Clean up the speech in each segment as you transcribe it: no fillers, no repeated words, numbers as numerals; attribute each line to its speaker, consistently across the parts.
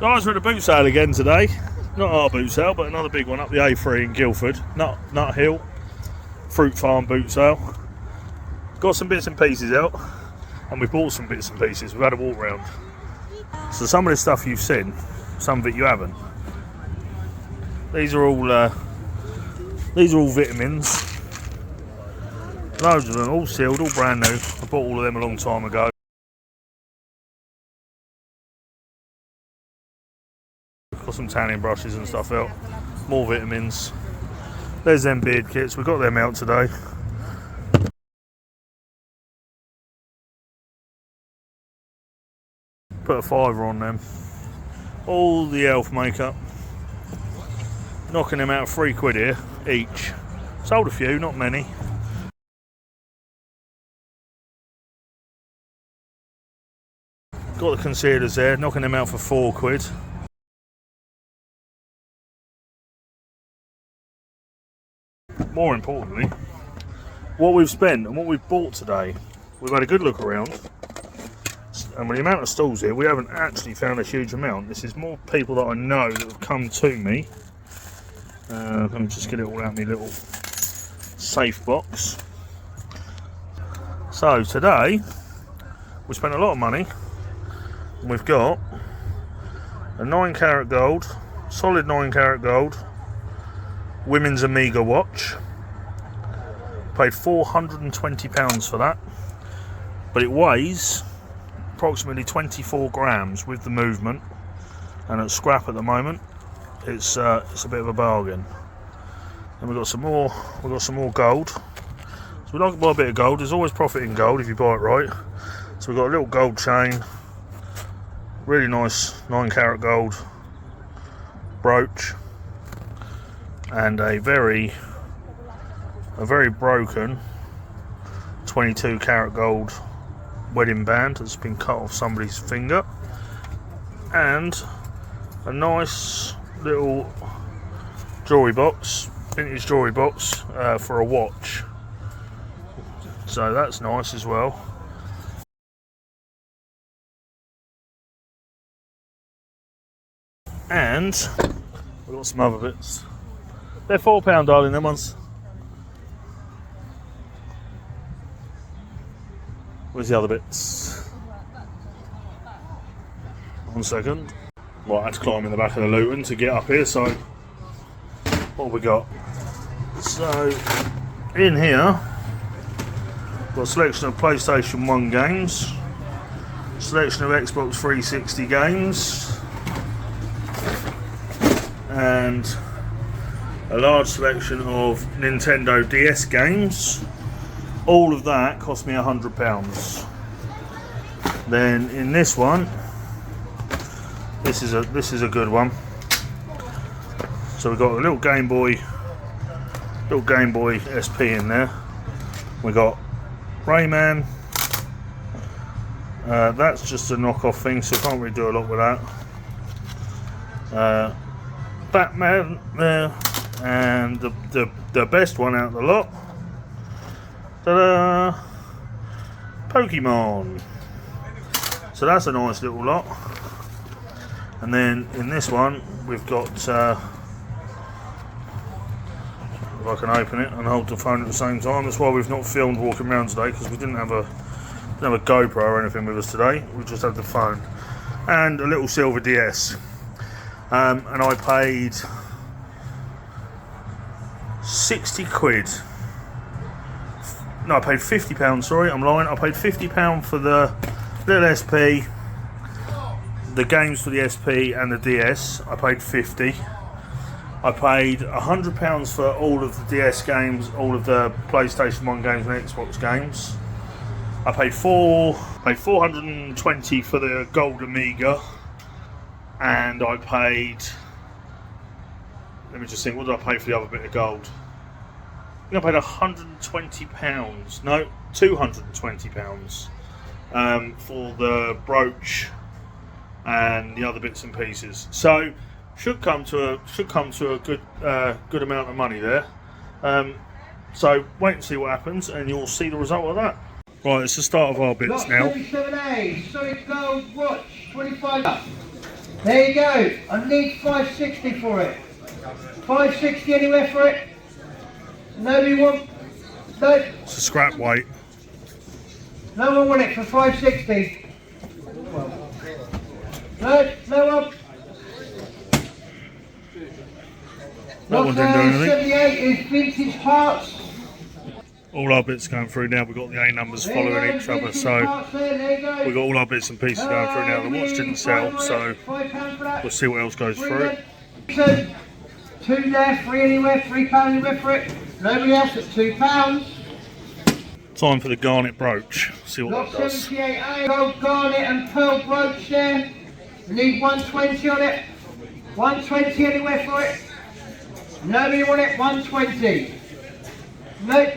Speaker 1: Guys, we're at a boot sale again today. Not our boot sale, but another big one up the A3 in Guildford. Nut Hill Fruit Farm boot sale. Got some bits and pieces out, and we've bought some bits and pieces. We've had a walk round. So some of this stuff you've seen, some of it you haven't. These are all vitamins. Loads of them, all sealed, all brand new. I bought all of them a long time ago. Got some tanning brushes and stuff out. More vitamins. There's them beard kits. We've got them out today. Put a fiver on them. All the elf makeup. Knocking them out £3 here each. Sold a few, not many. Got the concealers there, knocking them out for £4. More importantly, what we've spent and what we've bought today, we've had a good look around, and with the amount of stalls here, we haven't actually found a huge amount. This is more people that I know that have come to me. Let me just get it all out of my little safe box. So today, we spent a lot of money, and we've got a 9 carat gold, solid 9 carat gold, women's Omega watch. Paid £420 for that, but it weighs approximately 24 grams with the movement, and at scrap at the moment it's a bit of a bargain. And we've got some more gold. So we like to buy a bit of gold. There's always profit in gold if you buy it right. So we've got a little gold chain, really nice 9 carat gold brooch, and a very broken 22 carat gold wedding band that's been cut off somebody's finger, and a nice little jewellery box, vintage jewellery box for a watch. So that's nice as well. And we've got some other bits. They're £4, darling, them ones. Where's the other bits? 1 second. Right, I had to climb in the back of the Luton to get up here, so what have we got? So, in here, we've got a selection of PlayStation 1 games, selection of Xbox 360 games, and a large selection of Nintendo DS games. All of that cost me £100. Then in this one, this is a good one. So we've got a little Game Boy SP in there. We got Rayman. That's just a knockoff thing, so can't really do a lot with that. Batman there, and the best one out of the lot. Ta-da! Pokemon. So that's a nice little lot. And then in this one we've got, if I can open it and hold the phone at the same time. That's why we've not filmed walking around today, because we didn't have a GoPro or anything with us today. We just had the phone and a little silver DS. And I paid £60. No, I paid £50, sorry, I'm lying. I paid £50 for the little SP, the games for the SP and the DS. I paid £50. I paid £100 for all of the DS games, all of the PlayStation 1 games and Xbox games. I paid £420 for the gold Omega, and I paid, let me just think, what did I pay for the other bit of gold? I think I paid £120, no, £220 for the brooch and the other bits and pieces. So should come to a good amount of money there. So wait and see what happens, and you'll see the result of that. Right, it's the start of our bits now.
Speaker 2: 37A, solid gold watch, 25. There you go. I need 560 for it. 560 anywhere for it. Nobody want. No.
Speaker 1: It's a scrap weight.
Speaker 2: No one want it for 560. No, no one.
Speaker 1: That one didn't do anything.
Speaker 2: 78 is Vintage Hearts.
Speaker 1: All our bits going through now. We've got the A numbers following each other, so we've got all our bits and pieces going through now. The watch didn't sell, so we'll see what else goes through.
Speaker 2: Two there, three anywhere, £3 anywhere for it. Nobody else at £2.
Speaker 1: Time for the garnet brooch. See what
Speaker 2: Lot
Speaker 1: that does.
Speaker 2: 78A, gold garnet and pearl brooch there. We need 120 on it. 120 anywhere for it. Nobody want it, 120. Nope.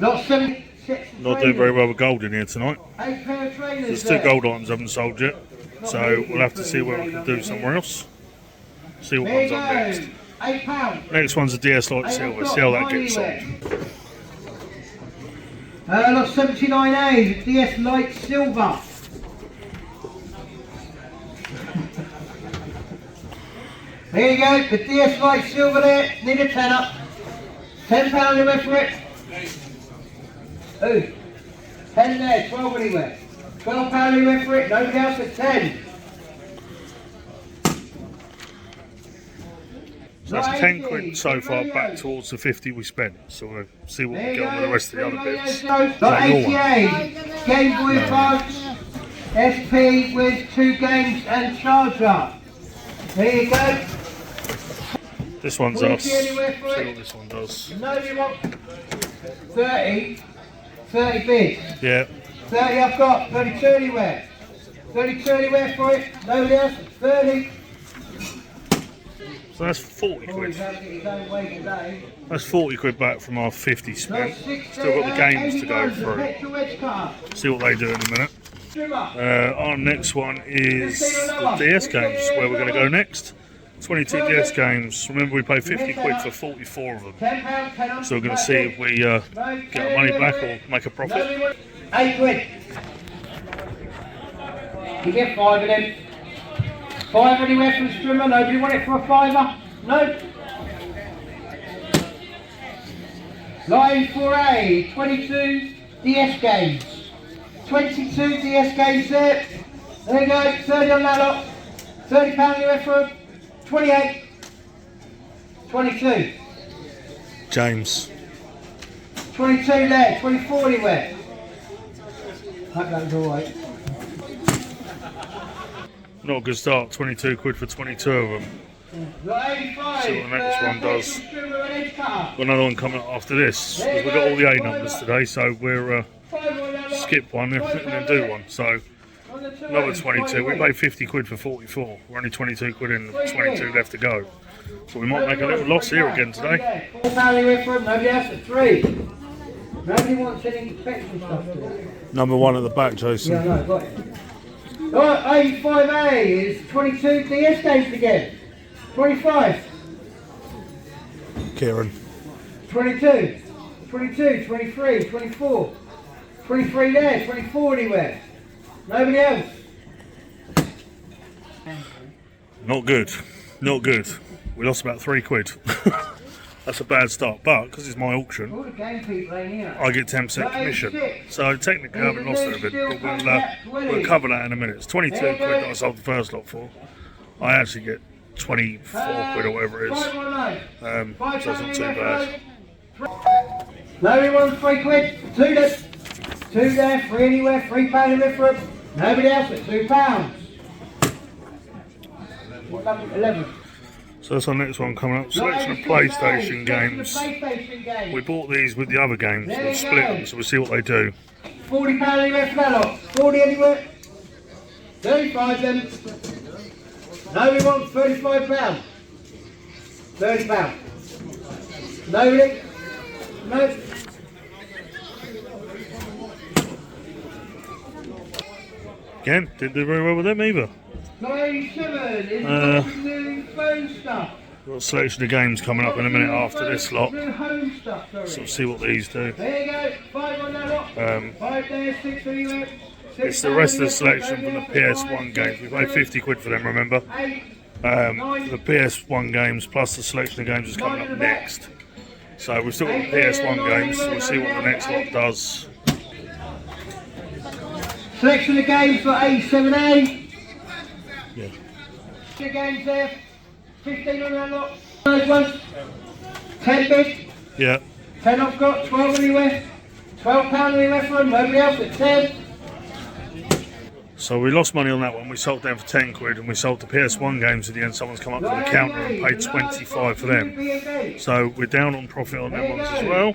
Speaker 2: Lot 76.
Speaker 1: Not doing very well with gold in here tonight.
Speaker 2: 8 pair of trainers.
Speaker 1: There's 2 gold items haven't sold yet, so we'll have to see what we can do somewhere else. See what
Speaker 2: There you
Speaker 1: comes up next.
Speaker 2: go. £8.
Speaker 1: Next one's a DS Light Silver. See how that gets sold.
Speaker 2: Lot 79A, DS Light Silver. There you go, the DS Light Silver there, need a tenner. £10 anywhere for it. Ooh, 10 there, 12 anywhere. £12 anywhere for it, nobody else at 10.
Speaker 1: So that's 10 quid so far back towards the 50 we spent. So we'll see what we get on with the rest of the other bits.
Speaker 2: Got 88, Game Boy Advance, SP with 2 games and charger. There you go.
Speaker 1: This one's us. See what this one does.
Speaker 2: No, you want 30 bids.
Speaker 1: Yeah.
Speaker 2: 30 I've got, 32 anywhere. 32 anywhere for it, nobody else, 30.
Speaker 1: So that's 40 quid.
Speaker 2: Always have to get his own way today.
Speaker 1: That's 40 quid back from our 50 spent. Still got the games to go through. See what they do in a minute. Our next one is the DS games, where we're going to go next. 22 DS games. Remember, we paid 50 quid for 44 of them. So we're going to see if we get our money back or make a profit.
Speaker 2: 8 quid. You get 5 of them. 5 anywhere from Strimmer. Nobody want it for a fiver? No. Line 4A, 22 DS games. 22 DS games there. There you go, 30 on that lot. £30 anywhere for them. 28. 22.
Speaker 1: James.
Speaker 2: 22 there, 24 anywhere. Hope that was alright.
Speaker 1: Not a good start, 22 quid for 22 of them.
Speaker 2: Got 85.
Speaker 1: See what the next one does.
Speaker 2: Got
Speaker 1: Got another one coming up after this. We've got all the A numbers today, so we're skip one and then do one. So another 22. We paid 50 quid for 44. We're only 22 quid in, 22 left to go. So we might make a little loss here again today.
Speaker 2: £4 anywhere for them, nobody else at 3. Nobody wants any inspection stuff today.
Speaker 1: Number 1 at the back, Jason.
Speaker 2: Yeah, no, got it. Right, 85A is 22 DS games again. 25.
Speaker 1: Kieran.
Speaker 2: 22. 22, 23, 24. 23 there, 24 anywhere. Nobody else.
Speaker 1: Not good. Not good. We lost about 3 quid. That's a bad start, but because it's my auction,
Speaker 2: All the game people ain't here.
Speaker 1: I get 10% commission. So technically I haven't lost it a bit, but we'll cover that in a minute. It's 22 quid that I sold the first lot for. I actually get 24 quid or whatever it is. So it's not too bad.
Speaker 2: Nobody wants 3 quid. 2 there. 2 there, 3 anywhere, £3 anywhere for it. Nobody else at £2. What number? 11.
Speaker 1: So that's our next one coming up. Selection of PlayStation games. We bought these with the other games. We'll split them, so we'll see what they do.
Speaker 2: £40 anywhere for that lot. 40 anywhere. 35 then. Nobody wants £35. £30. Nobody? No.
Speaker 1: Again, didn't do very well with them either.
Speaker 2: 97 is new phone stuff.
Speaker 1: Got a selection of games coming up in a minute after this lot.
Speaker 2: New home stuff, sorry.
Speaker 1: So we'll see what these do.
Speaker 2: There you go, 5 on that lot. 5 there, 6 anywhere.
Speaker 1: It's the rest of the selection from the PS1 games. We paid 50 quid for them, remember? The PS1 games plus the selection of games is coming up next. So we've still got the PS1 games, so we'll see what the next lot does.
Speaker 2: Selection of games for A7A.
Speaker 1: Yeah.
Speaker 2: The games there. 15 on that lot. Those ones. 10 bid.
Speaker 1: Yeah.
Speaker 2: 10 I've got. 12 anywhere. £12 anywhere for them. Nobody else at 10.
Speaker 1: So we lost money on that one. We sold them for 10 quid, and we sold the PS1 games at the end. Someone's come up to the counter and paid 25 for them. So we're down on profit on them ones as well.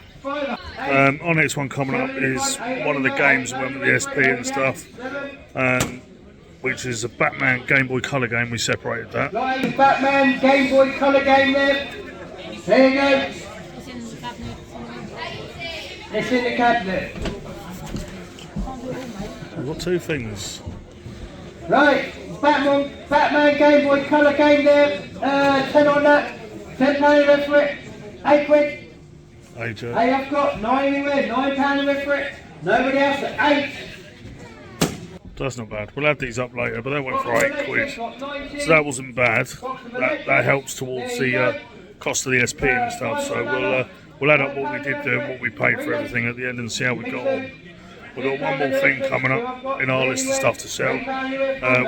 Speaker 1: Our next one coming up is one of the games that went with the SP and stuff, which is a Batman Game Boy Color game. We separated that.
Speaker 2: Batman Game Boy Color game there. There you go. It's in the cabinet.
Speaker 1: We've got two things.
Speaker 2: Right, Batman Game Boy Color game there. 10 on that. £10 anywhere for it. 8 quid.
Speaker 1: 8.
Speaker 2: 8 I've got. 9 anywhere. £9 anywhere for it. Nobody else at 8.
Speaker 1: That's not bad. We'll add these up later, but they went for 8 quid. So that wasn't bad. That helps towards the cost of the SP and stuff. So we'll add up what we did do and what we paid for everything at the end and see how we got on. We've got one more thing coming up in our list of stuff to sell,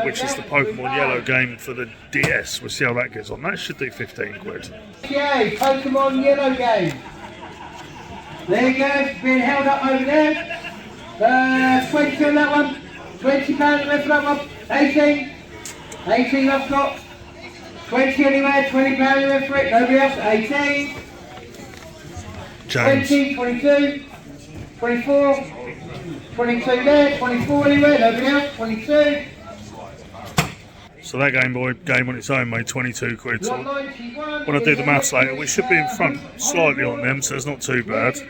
Speaker 1: which is the Pokemon Yellow game for the DS. We'll see how that gets on. That should do 15 quid.
Speaker 2: Okay, Pokemon Yellow game. There you go, it's being held up over there. 20 on that one. £20 left for that one. 18. 18 I've got. 20 anywhere, £20 left for it. Nobody else. 18.
Speaker 1: James.
Speaker 2: 20, 22, 24. 22 there, 24 anywhere, nobody else, 22.
Speaker 1: So that Game Boy game on its own made 22 quid. So when I do the maths later, we should be in front slightly on them, so it's not too bad.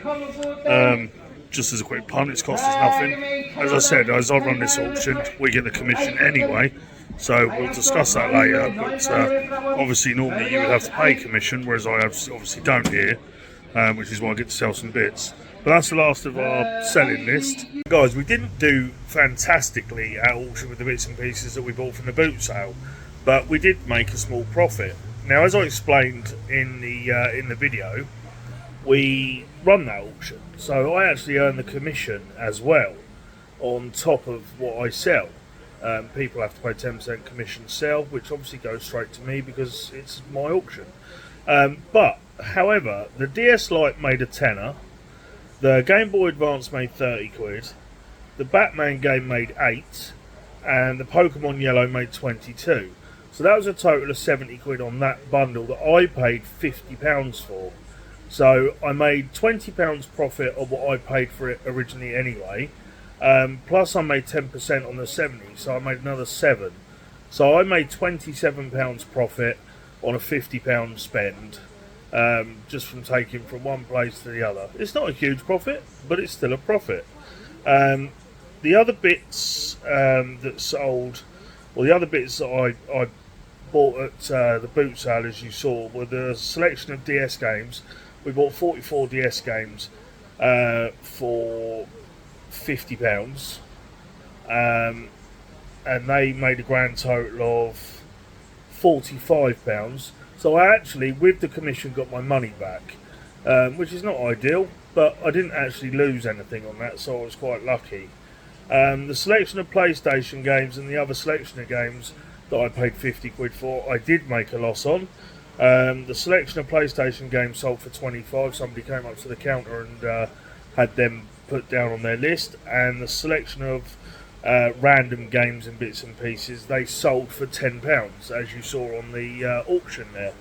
Speaker 1: Just as a quick punt, it's cost us nothing. As I said, as I run this auction, we get the commission anyway, so we'll discuss that later. But obviously, normally you would have to pay commission, whereas I obviously don't here, which is why I get to sell some bits. But that's the last of our selling list. Guys, we didn't do fantastically at auction with the bits and pieces that we bought from the boot sale, but we did make a small profit. Now, as I explained in the video, we run that auction, so I actually earn the commission as well on top of what I sell. People have to pay 10% commission sell, which obviously goes straight to me because it's my auction. But however, the DS Lite made a tenner. The Game Boy Advance made 30 quid, the Batman game made 8, and the Pokemon Yellow made 22. So that was a total of 70 quid on that bundle that I paid £50 for. So I made £20 profit of what I paid for it originally anyway, plus I made 10% on the 70, so I made another 7. So I made £27 profit on a £50 spend. Just from taking from one place to the other. It's not a huge profit, but it's still a profit. The other bits that sold, or the other bits that I bought at the boot sale, as you saw, were the selection of DS games. We bought 44 DS games for £50, and they made a grand total of £45. So I actually, with the commission, got my money back, which is not ideal, but I didn't actually lose anything on that, so I was quite lucky. The selection of PlayStation games and the other selection of games that I paid 50 quid for, I did make a loss on. The selection of PlayStation games sold for 25. Somebody came up to the counter and had them put down on their list, and the selection of random games and bits and pieces, they sold for £10, as you saw on the auction there.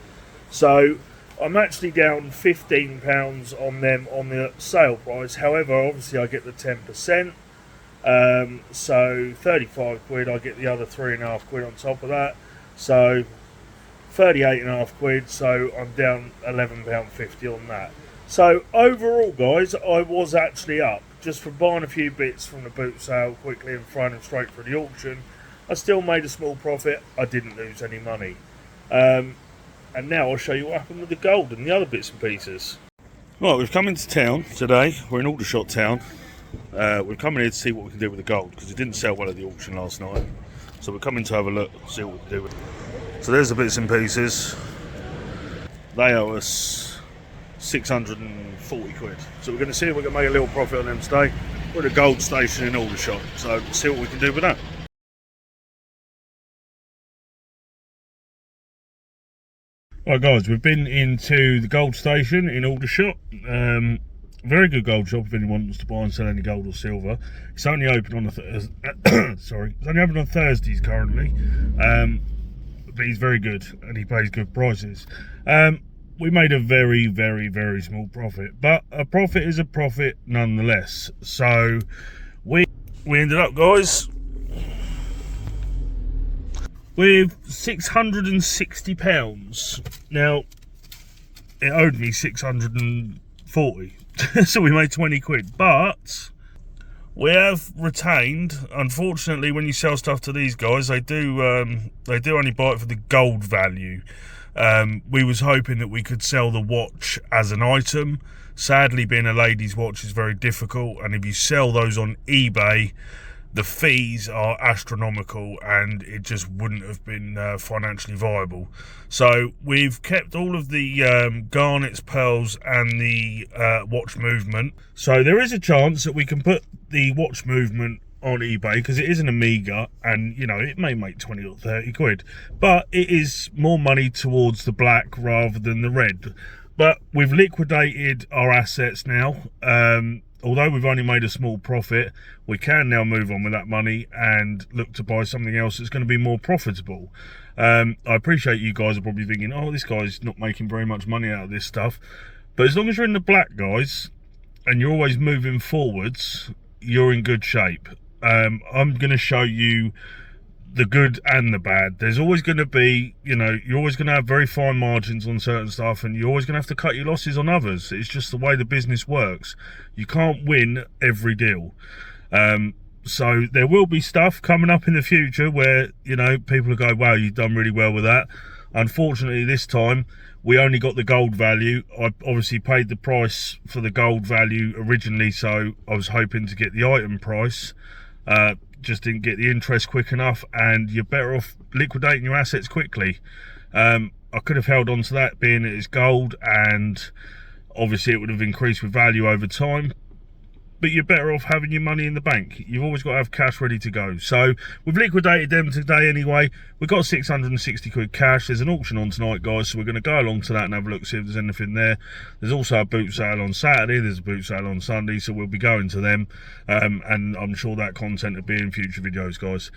Speaker 1: So I'm actually down £15 on them on the sale price. However, obviously I get the 10%, so 35 quid. I get the other 3.5 quid on top of that, so 38.5 quid. So I'm down £11.50 on that. So overall, guys, I was actually up. Just from buying a few bits from the boot sale quickly and throwing them straight for the auction, I still made a small profit. I didn't lose any money. And now I'll show you what happened with the gold and the other bits and pieces. Right, we've come into town today. We're in Aldershot town. We're coming here to see what we can do with the gold, because it didn't sell well at the auction last night. So we're coming to have a look, see what we can do with it. So there's the bits and pieces. They owe us 640 quid. So we're going to see if we can make a little profit on them today. We're at a gold station in Aldershot, so see what we can do with that. Right guys, we've been into the gold station in Aldershot. Very good gold shop if anyone wants to buy and sell any gold or silver. It's only open on it's only open on Thursdays currently, but he's very good and he pays good prices. We made a very, very, very small profit, but a profit is a profit nonetheless. So we ended up, guys, with £660. Now it owed me 640. So we made 20 quid, but we have retained, unfortunately, when you sell stuff to these guys, they do only buy it for the gold value. We was hoping that we could sell the watch as an item. Sadly, being a lady's watch is very difficult, and if you sell those on eBay, the fees are astronomical and it just wouldn't have been financially viable. So we've kept all of the garnets, pearls and the watch movement. So there is a chance that we can put the watch movement on eBay, because it is an Omega and, you know, it may make 20 or 30 quid, but it is more money towards the black rather than the red. But we've liquidated our assets now. Although we've only made a small profit, we can now move on with that money and look to buy something else that's going to be more profitable. I appreciate you guys are probably thinking, oh, this guy's not making very much money out of this stuff. But as long as you're in the black, guys, and you're always moving forwards, you're in good shape. I'm going to show you the good and the bad. There's always going to be, you know, you're always going to have very fine margins on certain stuff, and you're always going to have to cut your losses on others. It's just the way the business works. You can't win every deal. So there will be stuff coming up in the future where, you know, people will go, wow, you've done really well with that. Unfortunately, this time we only got the gold value. I obviously paid the price for the gold value originally, so I was hoping to get the item price. Just didn't get the interest quick enough, and you're better off liquidating your assets quickly. I could have held on to that, being it is gold, and obviously it would have increased with value over time, but you're better off having your money in the bank. You've always got to have cash ready to go. So we've liquidated them today anyway. We've got 660 quid cash. There's an auction on tonight, guys, so we're going to go along to that and have a look, see if there's anything there. There's also a boot sale on Saturday. There's a boot sale on Sunday, so we'll be going to them, and I'm sure that content will be in future videos, guys.